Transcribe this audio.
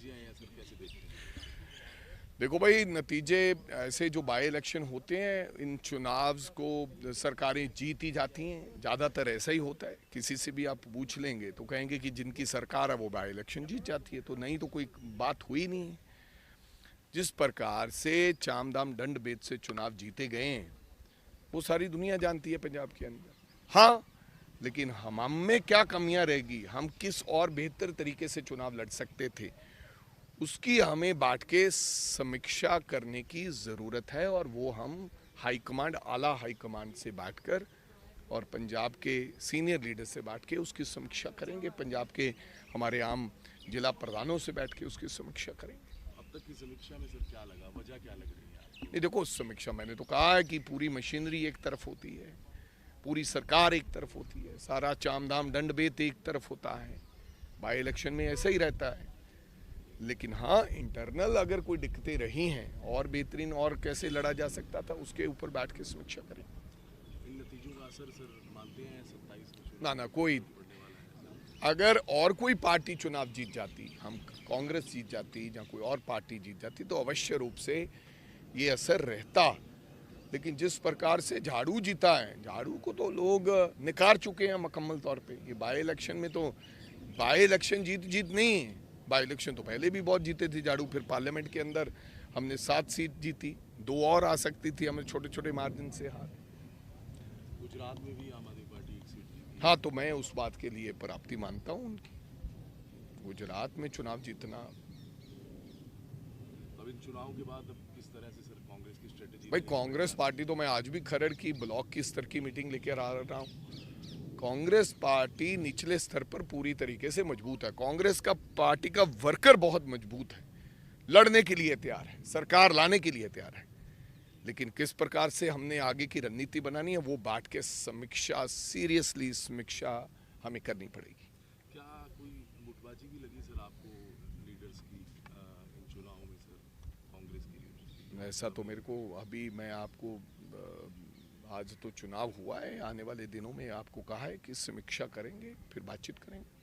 नतीजे आए हैं सर, कैसे देखते हैं? देखो भाई, नतीजे ऐसे जो बाई इलेक्शन होते हैं, इन चुनाव को सरकारें जीती जाती हैं। ज़्यादातर ऐसा ही होता है। किसी से भी आप पूछ लेंगे तो कहेंगे कि जिनकी सरकार है वो बाई इलेक्शन जीत जाती है। तो नहीं तो कोई बात हुई नहीं है। जिस प्रकार से चाम दाम दंड भेद से चुनाव जीते गए हैं वो सारी दुनिया जानती है पंजाब के अंदर। हाँ, लेकिन हम में क्या कमियां रहेगी, हम किस और बेहतर तरीके से चुनाव लड़ सकते थे, उसकी हमें बांट के समीक्षा करने की ज़रूरत है। और वो हम हाईकमांड, आला हाईकमांड से बैठकर और पंजाब के सीनियर लीडर से बैठ के उसकी समीक्षा करेंगे। पंजाब के हमारे आम जिला प्रधानों से बैठ के उसकी समीक्षा करेंगे। अब तक की समीक्षा में सर क्या लगा, वजह क्या लग रही है आपको? नहीं देखो, उस समीक्षा मैंने तो कहा है कि पूरी मशीनरी एक तरफ होती है, पूरी सरकार एक तरफ होती है, सारा चाम दाम दंड भेद एक तरफ होता है। बाई इलेक्शन में ऐसा ही रहता है। लेकिन हाँ, इंटरनल अगर कोई दिक्कतें रही हैं और बेहतरीन और कैसे लड़ा जा सकता था, उसके ऊपर बैठ के समीक्षा करें। इन नतीजों का असर सर मानते हैं 27 में ना चुनाव ना, कोई पड़ने वाला है? अगर और कोई पार्टी चुनाव जीत जाती, हम कांग्रेस जीत जाती या कोई और पार्टी जीत जाती, तो अवश्य रूप से ये असर रहता। लेकिन जिस प्रकार से झाड़ू जीता है, झाड़ू को तो लोग निकार चुके हैं मुकम्मल तौर पे। ये बाई इलेक्शन में तो बाई इलेक्शन जीत नहीं है। बाई इलेक्शन तो पहले भी बहुत जीते थे झाड़ू। फिर पार्लियामेंट के अंदर हमने 7 सीट जीती, 2 और आ सकती थी, हमें छोटे छोटे मार्जिन से हार। गुजरात में भी आम आदमी पार्टी एक सीट जीती है। हाँ, तो मैं उस बात के लिए प्राप्ति मानता हूँ उनकी। गुजरात में चुनाव जीतना, अब इन चुनाव के बाद अब किस तरह से सर कांग्रेस की स्ट्रेटेजी भाई रहेगी? कांग्रेस पार्टी तो मैं आज भी खरड़ की ब्लॉक की स्तर की मीटिंग लेकर आ रहा हूँ। कांग्रेस पार्टी निचले स्तर पर पूरी तरीके से मजबूत है। कांग्रेस का पार्टी का वर्कर बहुत मजबूत है, लड़ने के लिए तैयार है, सरकार लाने के लिए तैयार है। लेकिन किस प्रकार से हमने आगे की रणनीति बनानी है, वो बांट के समीक्षा, सीरियसली समीक्षा हमें करनी पड़ेगी। क्या कोई गुटबाजी भी लगी सर आपको लीडर्स की इन चुनावों में सर, कांग्रेस की लीडर्स की? ऐसा तो मेरे को अभी, मैं आपको आज तो चुनाव हुआ है, आने वाले दिनों में आपको कहा है कि समीक्षा करेंगे, फिर बातचीत करेंगे।